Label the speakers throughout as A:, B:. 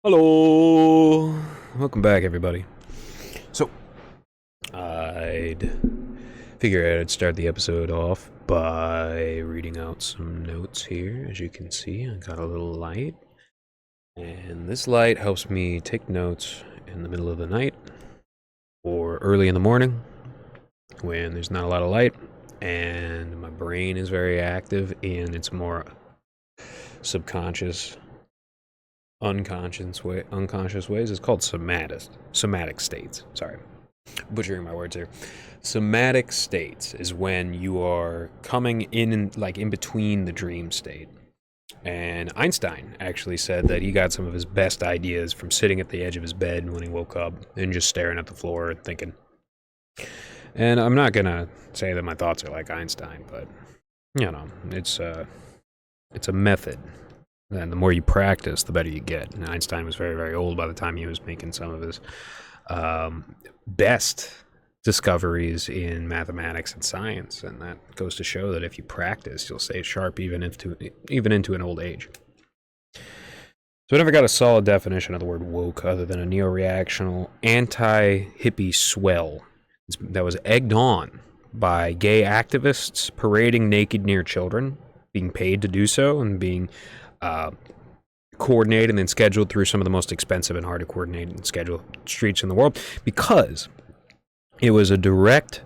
A: Hello, welcome back, everybody. So, I'd figure I'd start the episode off by reading out some notes here. As you can see, I got a little light, and this light helps me take notes in the middle of the night or early in the morning when there's not a lot of light and my brain is very active and it's more subconscious unconscious ways. It's called somatic states. Sorry, butchering my words here. Somatic states is when you are coming in like in between the dream state. And Einstein actually said that he got some of his best ideas from sitting at the edge of his bed when he woke up and just staring at the floor and thinking. And I'm not gonna say that my thoughts are like Einstein, but it's a method. And the more you practice, the better you get. And Einstein was very, very old by the time he was making some of his best discoveries in mathematics and science. And that goes to show that if you practice, you'll stay sharp even into an old age. So I never got a solid definition of the word woke other than a neo-reactional, anti-hippie swell that was egged on by gay activists parading naked near children, being paid to do so, and being coordinated and scheduled through some of the most expensive and hard to coordinate and schedule streets in the world, because it was a direct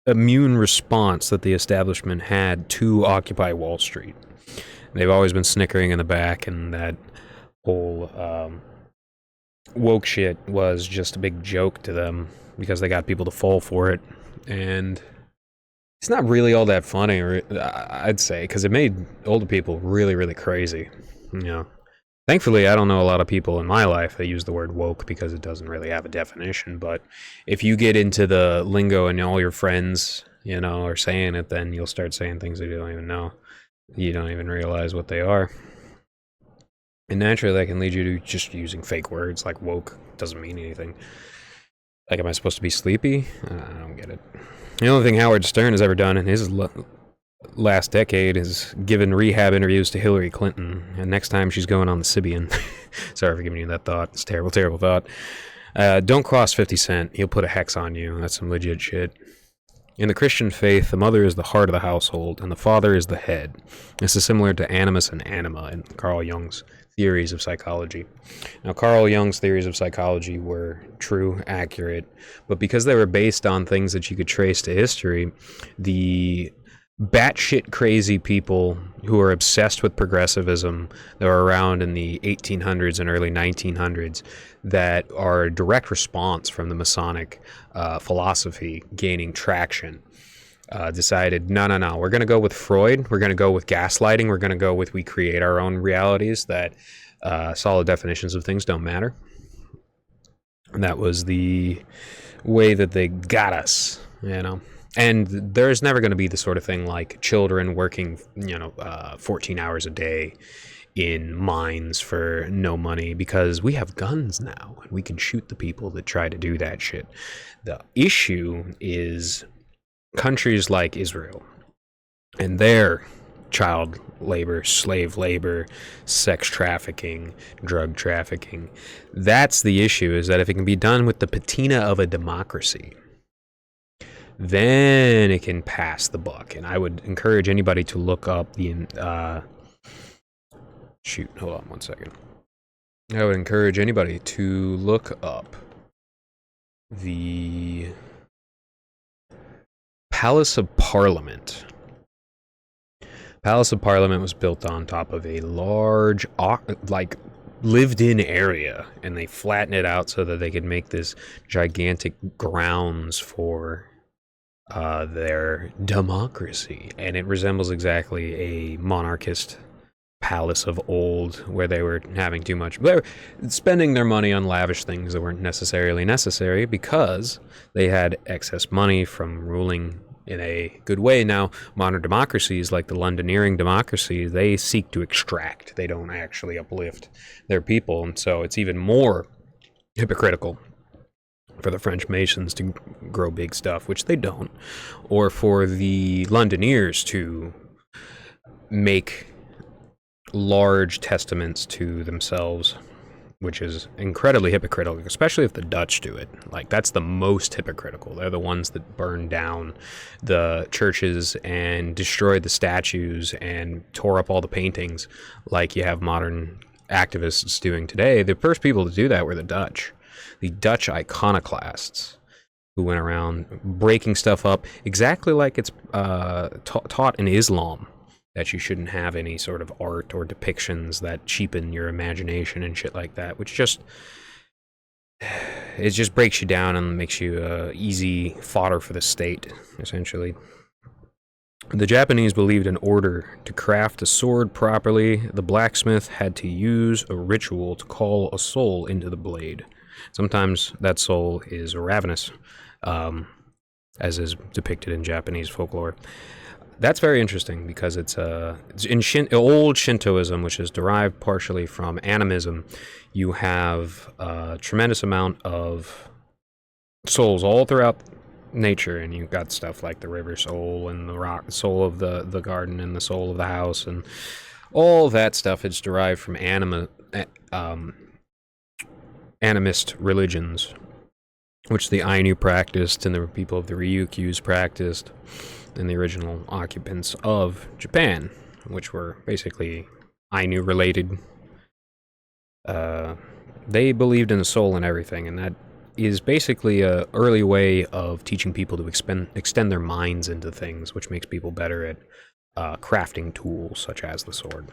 A: immune response that the establishment had to Occupy Wall Street. They've always been snickering in the back, and that whole woke shit was just a big joke to them because they got people to fall for it. And it's not really all that funny, I'd say, because it made older people really, really crazy. Thankfully, I don't know a lot of people in my life that use the word woke because it doesn't really have a definition. But if you get into the lingo and all your friends, are saying it, then you'll start saying things that you don't even know. You don't even realize what they are. And naturally, that can lead you to just using fake words like woke. Doesn't mean anything. Like, am I supposed to be sleepy? I don't get it. The only thing Howard Stern has ever done in his last decade is given rehab interviews to Hillary Clinton, and next time she's going on the Sybian. Sorry for giving you that thought. It's a terrible, terrible thought. Don't cross 50 Cent. He'll put a hex on you. That's some legit shit. In the Christian faith, the mother is the heart of the household, and the father is the head. This is similar to animus and anima in Carl Jung's theories of psychology. Now, Carl Jung's theories of psychology were true, accurate, but because they were based on things that you could trace to history, the batshit crazy people who are obsessed with progressivism that were around in the 1800s and early 1900s that are a direct response from the Masonic philosophy gaining traction decided, no, we're going to go with Freud, we're going to go with gaslighting, we're going to go with we create our own realities, that solid definitions of things don't matter. And that was the way that they got us, And there's never going to be the sort of thing like children working, 14 hours a day in mines for no money, because we have guns now and we can shoot the people that try to do that shit. The issue is countries like Israel and their child labor, slave labor, sex trafficking, drug trafficking. That's the issue, is that if it can be done with the patina of a democracy, then it can pass the buck. And I would encourage anybody to look up the hold on one second. I would encourage anybody to look up the Palace of Parliament. Palace of Parliament was built on top of a large, lived-in area, and they flattened it out so that they could make this gigantic grounds for their democracy. And it resembles exactly a monarchist palace of old, where they were having too much. They were spending their money on lavish things that weren't necessarily necessary because they had excess money from ruling in a good way. Now, modern democracies like the Londonering democracy, they seek to extract. They don't actually uplift their people. And so it's even more hypocritical for the French Masons to grow big stuff, which they don't, or for the Londoners to make large testaments to themselves which is incredibly hypocritical, especially if the Dutch do it. Like, that's the most hypocritical. They're the ones that burn down the churches and destroyed the statues and tore up all the paintings, like you have modern activists doing today. The first people to do that were the Dutch iconoclasts, who went around breaking stuff up exactly like it's taught in Islam, that you shouldn't have any sort of art or depictions that cheapen your imagination and shit like that, which just breaks you down and makes you easy fodder for the state, essentially. The Japanese believed in order to craft a sword properly, the blacksmith had to use a ritual to call a soul into the blade. Sometimes that soul is ravenous, as is depicted in Japanese folklore. That's very interesting because it's in old Shintoism, which is derived partially from animism. You have a tremendous amount of souls all throughout nature, and you've got stuff like the river soul and the rock soul of the garden and the soul of the house, and all that stuff is derived from animist religions, which the Ainu practiced and the people of the Ryukyus practiced, and the original occupants of Japan, which were basically Ainu related. They believed in the soul and everything, and that is basically an early way of teaching people to extend their minds into things, which makes people better at crafting tools such as the sword.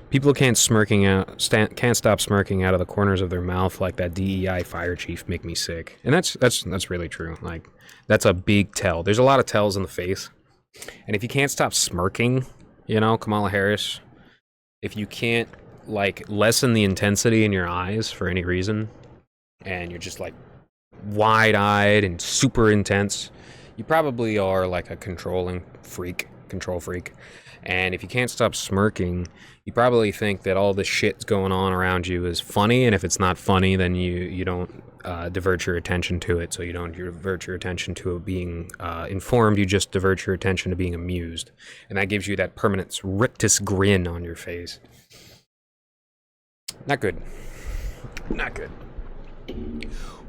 A: People can't stop smirking out of the corners of their mouth like that DEI fire chief make me sick. And that's really true. Like, that's a big tell. There's a lot of tells in the face. And if you can't stop smirking, Kamala Harris, if you can't, like, lessen the intensity in your eyes for any reason, and you're just, like, wide-eyed and super intense, you probably are, like, a control freak. And if you can't stop smirking, you probably think that all this shit's going on around you is funny, and if it's not funny, then you don't divert your attention to it. So you don't divert your attention to it being informed, you just divert your attention to being amused. And that gives you that permanent rictus grin on your face. Not good. Not good.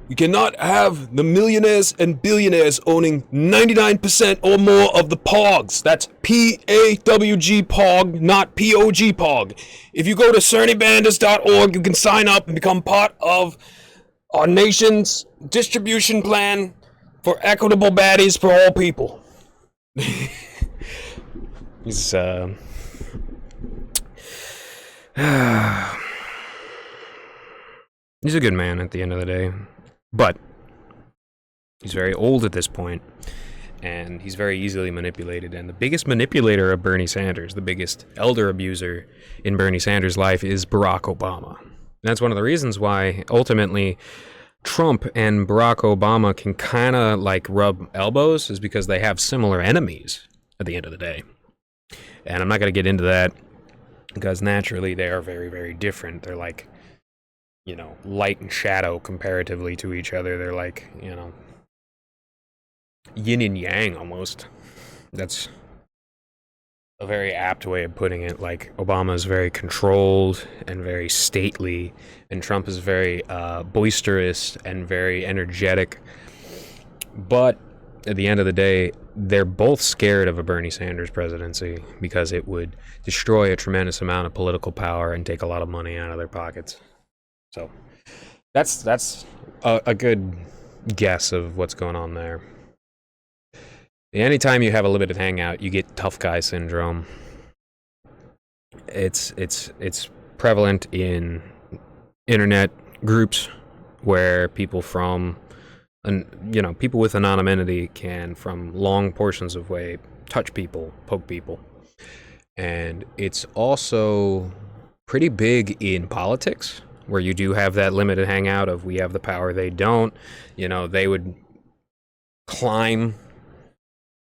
A: We cannot have the millionaires and billionaires owning 99% or more of the POGs. That's P-A-W-G POG, not P-O-G POG. If you go to cernybanders.org, you can sign up and become part of our nation's distribution plan for equitable baddies for all people. He's, he's a good man at the end of the day. But he's very old at this point, and he's very easily manipulated. And the biggest manipulator of Bernie Sanders, the biggest elder abuser in Bernie Sanders' life, is Barack Obama. And that's one of the reasons why, ultimately, Trump and Barack Obama can kind of, like, rub elbows, is because they have similar enemies at the end of the day. And I'm not going to get into that, because naturally they are very, very different. They're like, light and shadow comparatively to each other. They're like, yin and yang almost. That's a very apt way of putting it. Like, Obama is very controlled and very stately, and Trump is very boisterous and very energetic. But at the end of the day, they're both scared of a Bernie Sanders presidency because it would destroy a tremendous amount of political power and take a lot of money out of their pockets. So that's a good guess of what's going on there. Anytime you have a limited hangout, you get tough guy syndrome. It's prevalent in internet groups where people people with anonymity can, from long portions of way, touch people, poke people. And it's also pretty big in politics, where you do have that limited hangout of we have the power, they don't. They would climb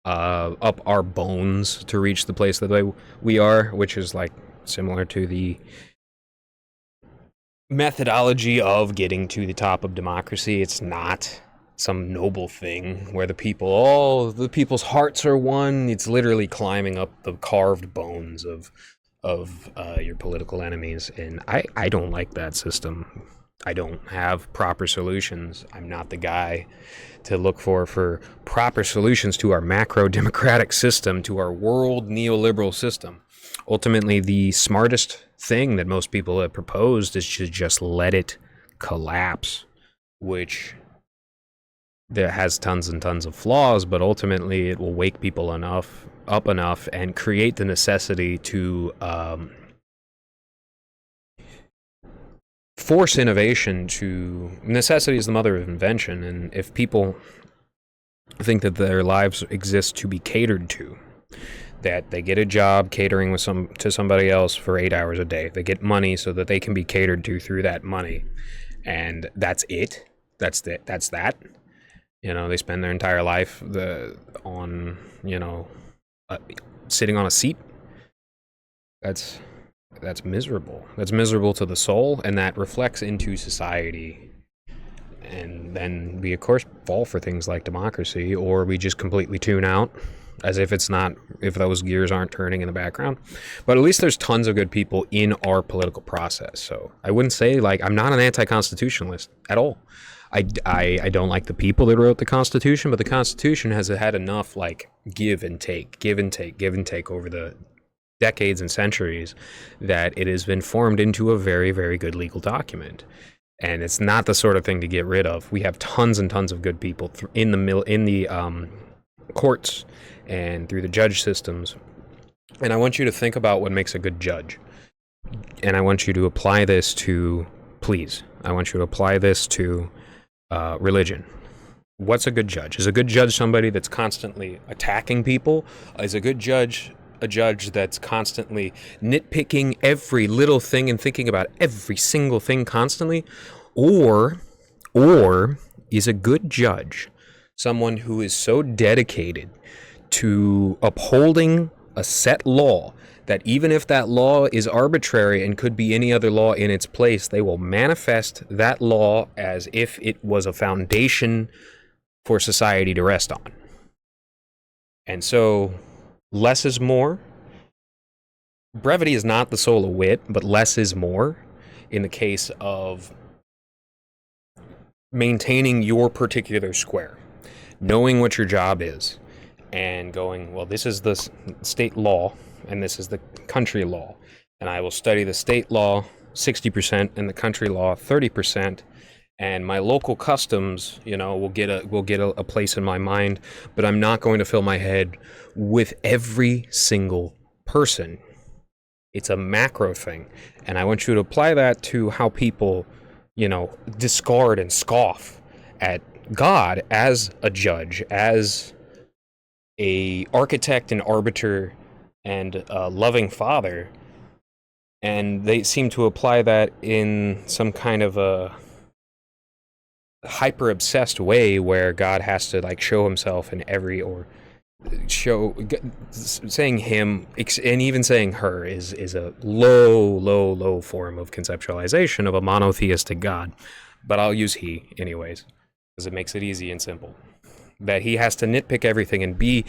A: up our bones to reach the place that we are, which is like similar to the methodology of getting to the top of democracy. It's not some noble thing where the people's hearts are one. It's literally climbing up the carved bones of your political enemies. And I don't like that system. I don't have proper solutions. I'm not the guy to look for proper solutions to our macro democratic system, to our world neoliberal system. Ultimately, the smartest thing that most people have proposed is to just let it collapse, which that has tons and tons of flaws, but ultimately it will wake people up enough and create the necessity to force innovation. To necessity is the mother of invention, and if people think that their lives exist to be catered to, that they get a job catering to somebody else for 8 hours a day, they get money so that they can be catered to through that money, and that's it. That's that. They spend their entire life sitting on a seat. That's miserable. That's miserable to the soul, and that reflects into society. And then we, of course, fall for things like democracy, or we just completely tune out, as if those gears aren't turning in the background. But at least there's tons of good people in our political process. So I wouldn't say, I'm not an anti-constitutionalist at all. I don't like the people that wrote the Constitution, but the Constitution has had enough give and take over the decades and centuries that it has been formed into a very, very good legal document. And it's not the sort of thing to get rid of. We have tons and tons of good people in the courts and through the judge systems. And I want you to think about what makes a good judge. And I want you to apply this to religion. What's a good judge? Is a good judge somebody that's constantly attacking people? Is a good judge a judge that's constantly nitpicking every little thing and thinking about every single thing constantly? Or is a good judge someone who is so dedicated to upholding a set law that even if that law is arbitrary and could be any other law in its place, they will manifest that law as if it was a foundation for society to rest on? And so, less is more. Brevity is not the soul of wit, but less is more in the case of maintaining your particular square, knowing what your job is, and going, well, this is the state law, and this is the country law, and I will study the state law 60% and the country law 30%, and my local customs, will get a place in my mind, but I'm not going to fill my head with every single person. It's a macro thing, and I want you to apply that to how people, discard and scoff at God as a judge, as a architect and arbiter and a loving father, and they seem to apply that in some kind of a hyper obsessed way where God has to show himself in every, or saying him and even saying her is a low form of conceptualization of a monotheistic God. But I'll use he anyways, because it makes it easy and simple. That he has to nitpick everything and be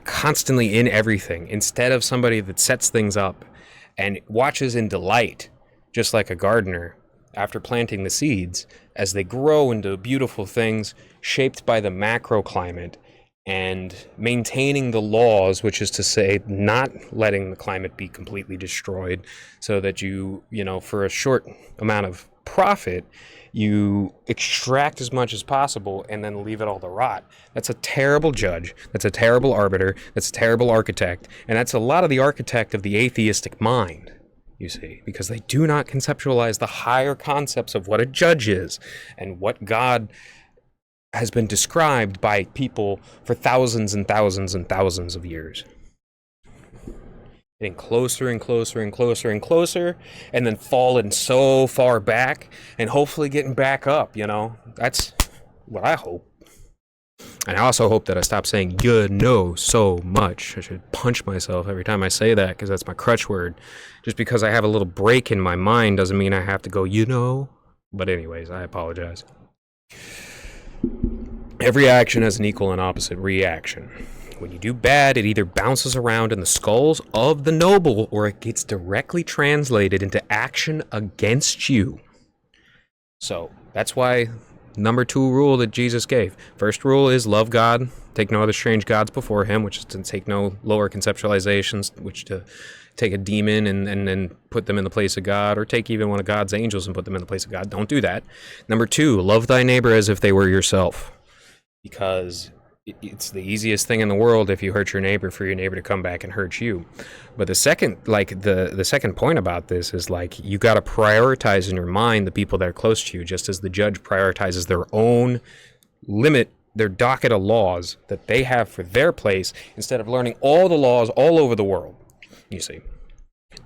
A: constantly in everything, instead of somebody that sets things up and watches in delight, just like a gardener after planting the seeds, as they grow into beautiful things shaped by the macroclimate and maintaining the laws, which is to say not letting the climate be completely destroyed so that you for a short amount of profit, you extract as much as possible and then leave it all to rot. That's a terrible judge. That's a terrible arbiter. That's a terrible architect. And that's a lot of the architect of the atheistic mind, you see, because they do not conceptualize the higher concepts of what a judge is and what God has been described by people for thousands and thousands and thousands of years. Getting closer and closer and closer and closer, and then falling so far back, and hopefully getting back up, That's what I hope. And I also hope that I stop saying, you know so much. I should punch myself every time I say that, because that's my crutch word. Just because I have a little break in my mind doesn't mean I have to go, But anyways, I apologize. Every action has an equal and opposite reaction. When you do bad, it either bounces around in the skulls of the noble or it gets directly translated into action against you. So that's why number 2 rule that Jesus gave. First rule is love God, take no other strange gods before him, which is to take no lower conceptualizations, which to take a demon and then put them in the place of God, or take even one of God's angels and put them in the place of God. Don't do that. Number 2, love thy neighbor as if they were yourself, because it's the easiest thing in the world if you hurt your neighbor for your neighbor to come back and hurt you. But the second, the second point about this is you got to prioritize in your mind the people that are close to you, just as the judge prioritizes their own their docket of laws that they have for their place, instead of learning all the laws all over the world. You see,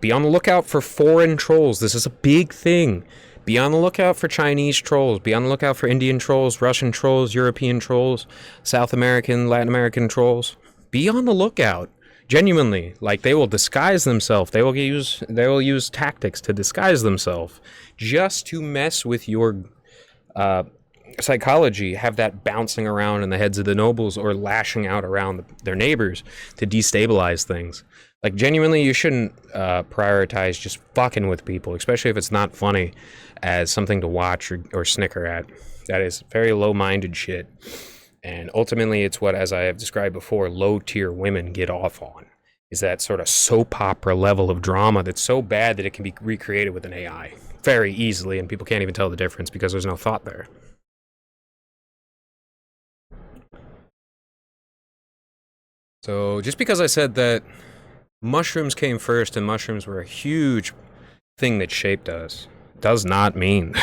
A: be on the lookout for foreign trolls. This is a big thing. Be on the lookout for Chinese trolls. Be on the lookout for Indian trolls, Russian trolls, European trolls, South American, Latin American trolls. Be on the lookout. Genuinely, they will disguise themselves. They will use tactics to disguise themselves just to mess with your psychology. Have that bouncing around in the heads of the nobles or lashing out around their neighbors to destabilize things. Genuinely, you shouldn't prioritize just fucking with people, especially if it's not funny, as something to watch or snicker at. That is very low-minded shit. And ultimately, it's what, as I have described before, low-tier women get off on, is that sort of soap opera level of drama that's so bad that it can be recreated with an AI very easily, and people can't even tell the difference because there's no thought there. So just because I said that mushrooms came first and mushrooms were a huge thing that shaped us does not mean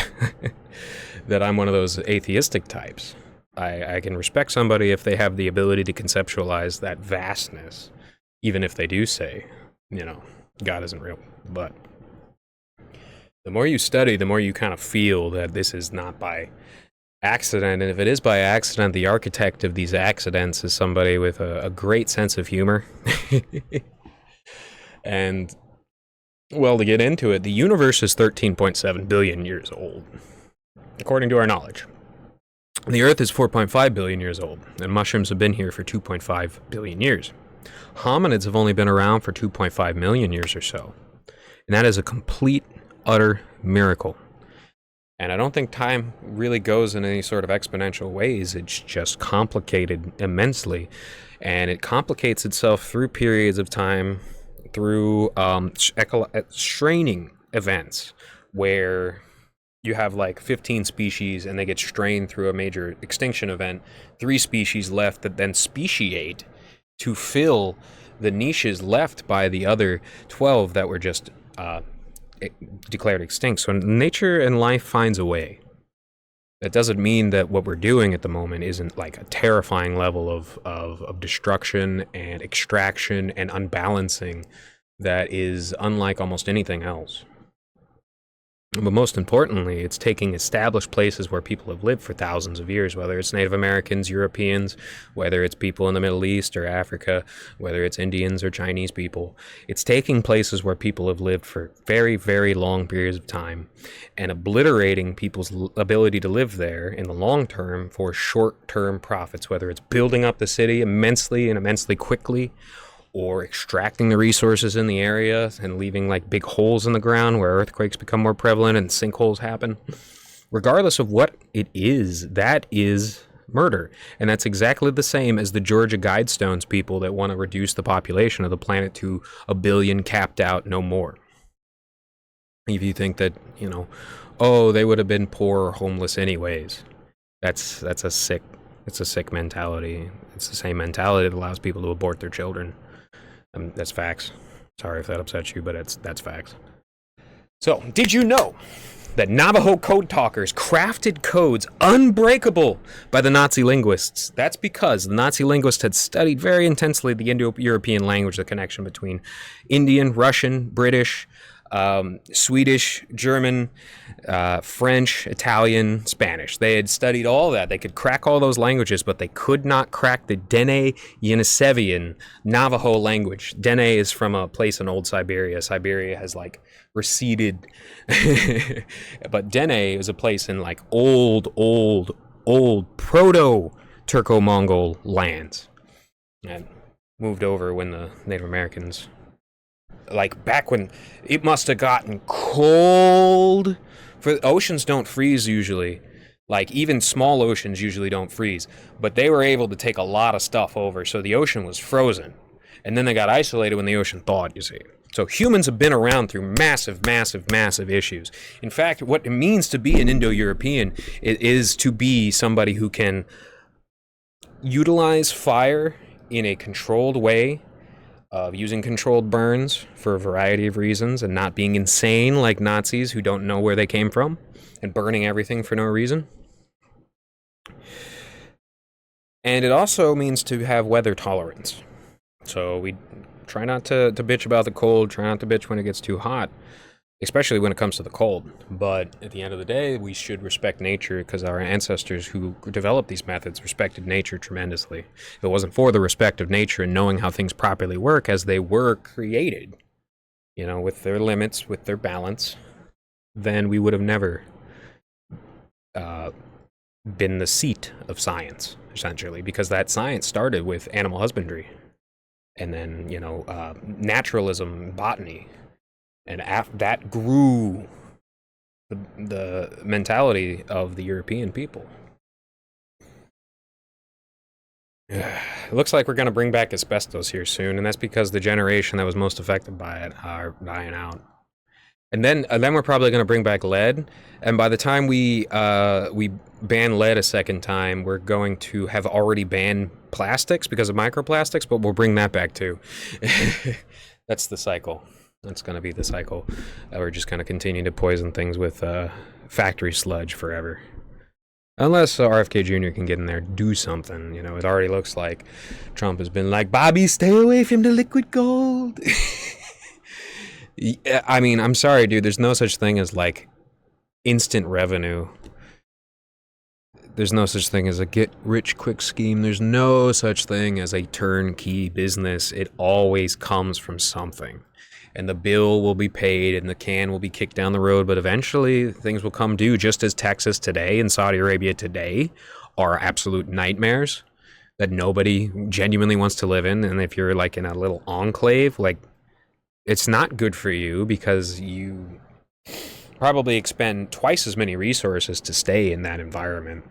A: that I'm one of those atheistic types. I can respect somebody if they have the ability to conceptualize that vastness, even if they do say, God isn't real. But the more you study, the more you kind of feel that this is not by accident. And if it is by accident, the architect of these accidents is somebody with a great sense of humor. And, well, to get into it, the universe is 13.7 billion years old, according to our knowledge. The Earth is 4.5 billion years old, and mushrooms have been here for 2.5 billion years. Hominids have only been around for 2.5 million years or so. And that is a complete, utter miracle. And I don't think time really goes in any sort of exponential ways. It's just complicated immensely. And it complicates itself through periods of time, through straining events, where you have 15 species and they get strained through a major extinction event, 3 species left that then speciate to fill the niches left by the other 12 that were just declared extinct. So nature and life finds a way. That doesn't mean that what we're doing at the moment isn't a terrifying level of destruction and extraction and unbalancing that is unlike almost anything else. But most importantly, it's taking established places where people have lived for thousands of years, whether it's Native Americans, Europeans, whether it's people in the Middle East or Africa, whether it's Indians or Chinese people. It's taking places where people have lived for very, very long periods of time and obliterating people's ability to live there in the long term for short-term profits, whether it's building up the city immensely and immensely quickly, or extracting the resources in the area and leaving big holes in the ground where earthquakes become more prevalent and sinkholes happen. Regardless of what it is, that is murder. And that's exactly the same as the Georgia Guidestones people that want to reduce the population of the planet to 1 billion capped out, no more. If you think that, they would have been poor or homeless anyways, that's a sick mentality. It's the same mentality that allows people to abort their children. That's facts. Sorry if that upsets you, but that's facts. So, did you know that Navajo code talkers crafted codes unbreakable by the Nazi linguists? That's because the Nazi linguists had studied very intensely the Indo-European language, the connection between Indian, Russian, British, Swedish, German, French, Italian, Spanish. They had studied all that. They could crack all those languages, but they could not crack the Dene-Yenisevian Navajo language. Dene is from a place in old Siberia. Siberia has receded. But Dene is a place in old proto-Turco-Mongol lands. And moved over when the Native Americans, like back when it must have gotten cold. For oceans don't freeze usually. Like even small oceans usually don't freeze, but they were able to take a lot of stuff over, so the ocean was frozen. And then they got isolated when the ocean thawed, you see. So humans have been around through massive, massive, massive issues. In fact, what it means to be an Indo-European is to be somebody who can utilize fire in a controlled way, of using controlled burns for a variety of reasons, and not being insane like Nazis who don't know where they came from and burning everything for no reason. And it also means to have weather tolerance. So we try not to bitch about the cold, try not to bitch when it gets too hot, especially when it comes to the cold. But at the end of the day, we should respect nature, because our ancestors who developed these methods respected nature tremendously. If it wasn't for the respect of nature and knowing how things properly work as they were created, you know, with their limits, with their balance, then we would have never been the seat of science, essentially, because that science started with animal husbandry. And then, you know, naturalism, botany, and that grew the mentality of the European people. It looks like we're going to bring back asbestos here soon, and that's because the generation that was most affected by it are dying out. And then we're probably going to bring back lead, and by the time we ban lead a second time, we're going to have already banned plastics because of microplastics, but we'll bring that back too. That's the cycle. That's going to be the cycle. We're just going to continue to poison things with factory sludge forever. Unless RFK Jr. can get in there and do something. You know, it already looks like Trump has been like, Bobby, stay away from the liquid gold. I mean, I'm sorry, dude. There's no such thing as, like, instant revenue. There's no such thing as a get-rich-quick scheme. There's no such thing as a turnkey business. It always comes from something. And the bill will be paid and the can will be kicked down the road, but eventually things will come due, just as Texas today and Saudi Arabia today are absolute nightmares that nobody genuinely wants to live in. And if you're, like, in a little enclave, like, it's not good for you, because you probably expend twice as many resources to stay in that environment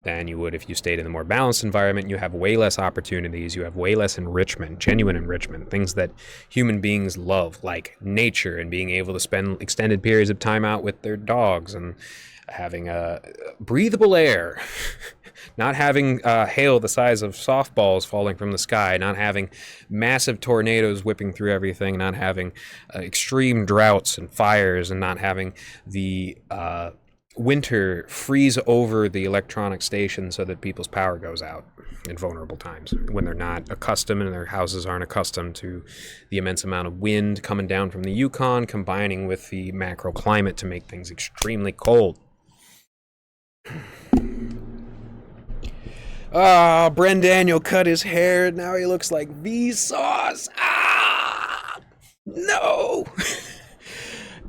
A: than you would if you stayed in a more balanced environment. You have way less opportunities, you have way less enrichment, genuine enrichment, things that human beings love, like nature and being able to spend extended periods of time out with their dogs and having a breathable air. Not having hail the size of softballs falling from the sky, not having massive tornadoes whipping through everything, not having extreme droughts and fires, and not having the winter freeze over the electronic station so that people's power goes out in vulnerable times when they're not accustomed and their houses aren't accustomed to the immense amount of wind coming down from the Yukon, combining with the macro climate to make things extremely cold. Ah, Bren Daniel cut his hair, and now he looks like Vsauce. Ah! No!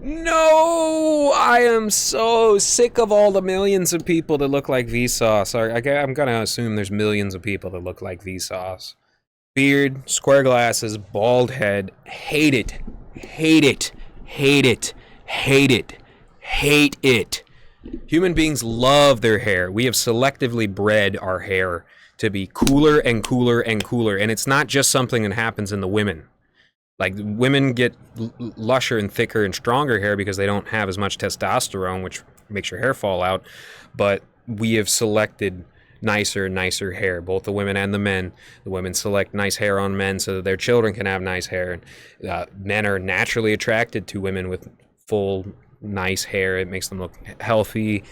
A: No! I am so sick of all the millions of people that look like Vsauce. I'm gonna assume there's millions of people that look like Vsauce. Beard, square glasses, bald head. Hate it. Hate it. Hate it. Hate it. Hate it. Human beings love their hair. We have selectively bred our hair to be cooler and cooler and cooler. And it's not just something that happens in the women. Like, women get lusher and thicker and stronger hair because they don't have as much testosterone, which makes your hair fall out. But we have selected nicer and nicer hair, both the women and the men. The women select nice hair on men so that their children can have nice hair. Men are naturally attracted to women with full nice hair. It makes them look healthy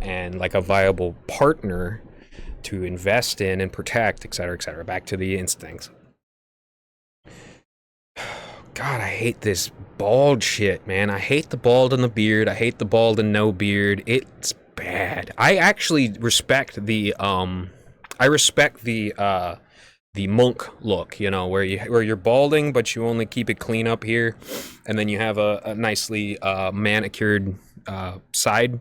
A: and like a viable partner to invest in and protect, etc., etc. Back to the instincts. God, I hate this bald shit, man. I hate the bald and the beard. I hate the bald and no beard. It's bad. I actually respect the monk look, you know, where you're balding but you only keep it clean up here, and then you have a nicely manicured side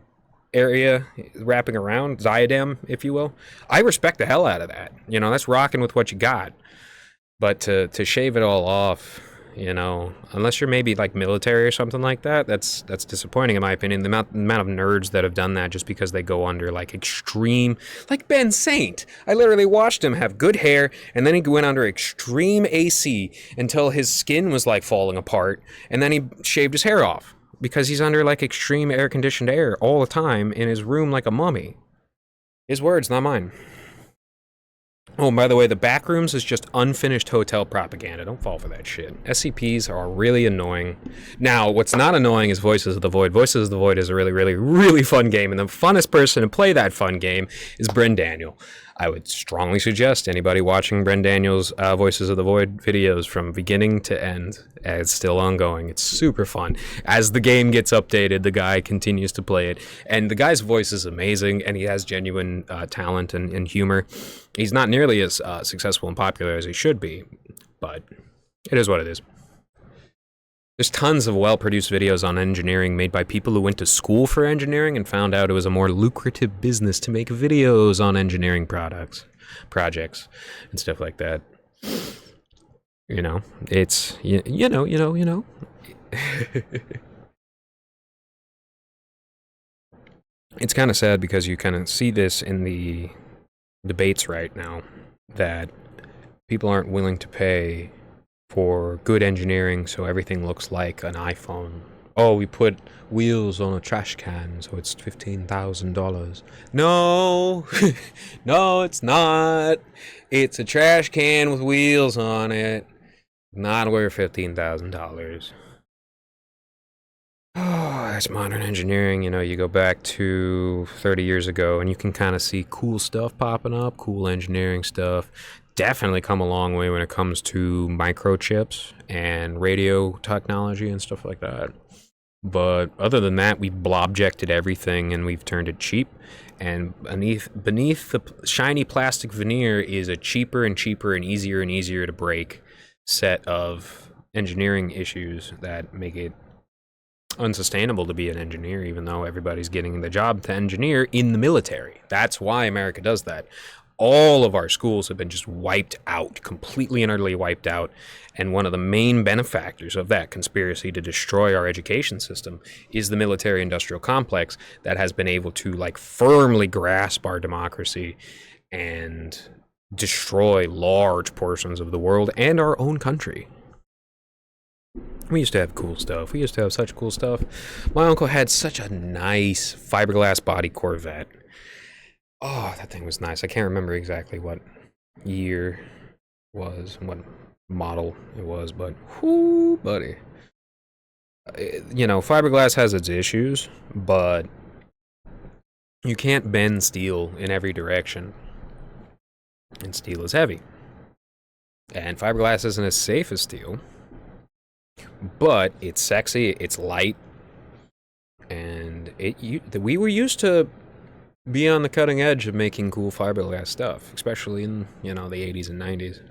A: area wrapping around, diadem, if you will. I respect the hell out of that. You know, that's rocking with what you got. But to shave it all off, you know, unless you're maybe like military or something like that, that's disappointing in my opinion. The amount of nerds that have done that just because they go under like extreme, like Ben Saint. I literally watched him have good hair, and then he went under extreme AC until his skin was like falling apart, and then he shaved his hair off because he's under like extreme air conditioned air all the time in his room like a mummy. His words, not mine. Oh, and by the way, the back rooms is just unfinished hotel propaganda. Don't fall for that shit. SCPs are really annoying. Now, what's not annoying is Voices of the Void. Voices of the Void is a really, really, really fun game, and the funnest person to play that fun game is Bren Daniel. I would strongly suggest anybody watching Bren Daniel's Voices of the Void videos from beginning to end. It's still ongoing. It's super fun. As the game gets updated, the guy continues to play it. And the guy's voice is amazing, and he has genuine talent and humor. He's not nearly as successful and popular as he should be, but it is what it is. There's tons of well-produced videos on engineering made by people who went to school for engineering and found out it was a more lucrative business to make videos on engineering projects, and stuff like that. You know, it's, you know. It's kind of sad because you kind of see this in the debates right now, that people aren't willing to pay for good engineering so everything looks like an iPhone. Oh, we put wheels on a trash can, so it's $15,000. No, no, it's not. It's a trash can with wheels on it. Not worth $15,000. Oh, that's modern engineering. You know, you go back to 30 years ago and you can kind of see cool stuff popping up, cool engineering stuff. Definitely come a long way when it comes to microchips and radio technology and stuff like that. But other than that, we've blobjected everything and we've turned it cheap. And beneath the shiny plastic veneer is a cheaper and cheaper and easier to break set of engineering issues that make it unsustainable to be an engineer, even though everybody's getting the job to engineer in the military. That's why America does that. All of our schools have been just wiped out, completely and utterly wiped out. And one of the main benefactors of that conspiracy to destroy our education system is the military-industrial complex that has been able to like firmly grasp our democracy and destroy large portions of the world and our own country. We used to have cool stuff. We used to have such cool stuff. My uncle had such a nice fiberglass body Corvette. Oh, that thing was nice. I can't remember exactly what year it was, what model it was, but whoo, buddy. You know, fiberglass has its issues, but you can't bend steel in every direction. And steel is heavy. And fiberglass isn't as safe as steel, but it's sexy, it's light, and we were used to be on the cutting edge of making cool fiberglass stuff, especially in, you know, the 80s and 90s.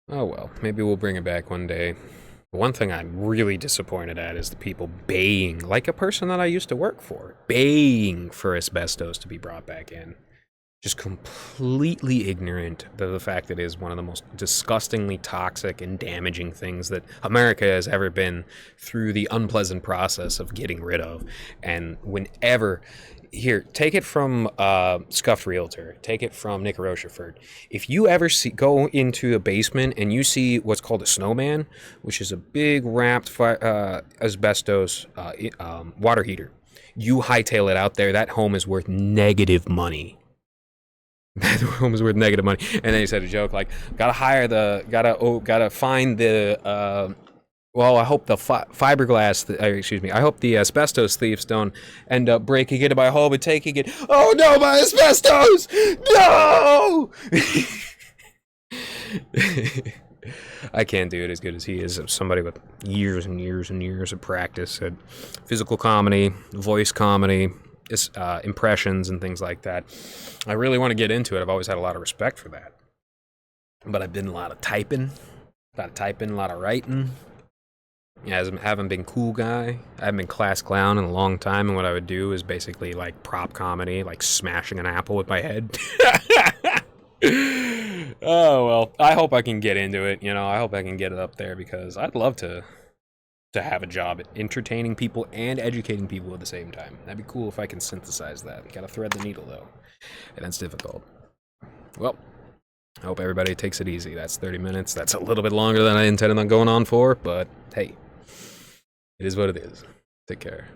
A: Oh well, maybe we'll bring it back one day. One thing I'm really disappointed at is the people baying, like a person that I used to work for, baying for asbestos to be brought back in. Just completely ignorant of the fact that it is one of the most disgustingly toxic and damaging things that America has ever been through the unpleasant process of getting rid of. And whenever, here, take it from Scuffed Realtor, take it from Nick Rochefort. If you ever go into a basement and you see what's called a snowman, which is a big wrapped asbestos water heater, you hightail it out there, that home is worth negative money. That home is worth negative money. And then he said a joke like, gotta find the, well, I hope the fiberglass, I hope the asbestos thieves don't end up breaking into my home and taking it. Oh no, my asbestos! No! I can't do it as good as he is. Somebody with years and years and years of practice at physical comedy, voice comedy, impressions and things like that. I really want to get into it. I've always had a lot of respect for that. But I've been a lot of typing, a lot of writing. Yeah, I haven't been cool guy. I haven't been class clown in a long time, and what I would do is basically like prop comedy, like smashing an apple with my head. Oh, well, I hope I can get into it. I hope I can get it up there because I'd love to have a job at entertaining people and educating people at the same time. That'd be cool if I can synthesize that. Gotta thread the needle, though, and it's difficult. Well, I hope everybody takes it easy. That's 30 minutes. That's a little bit longer than I intended on going on for, but hey, it is what it is. Take care.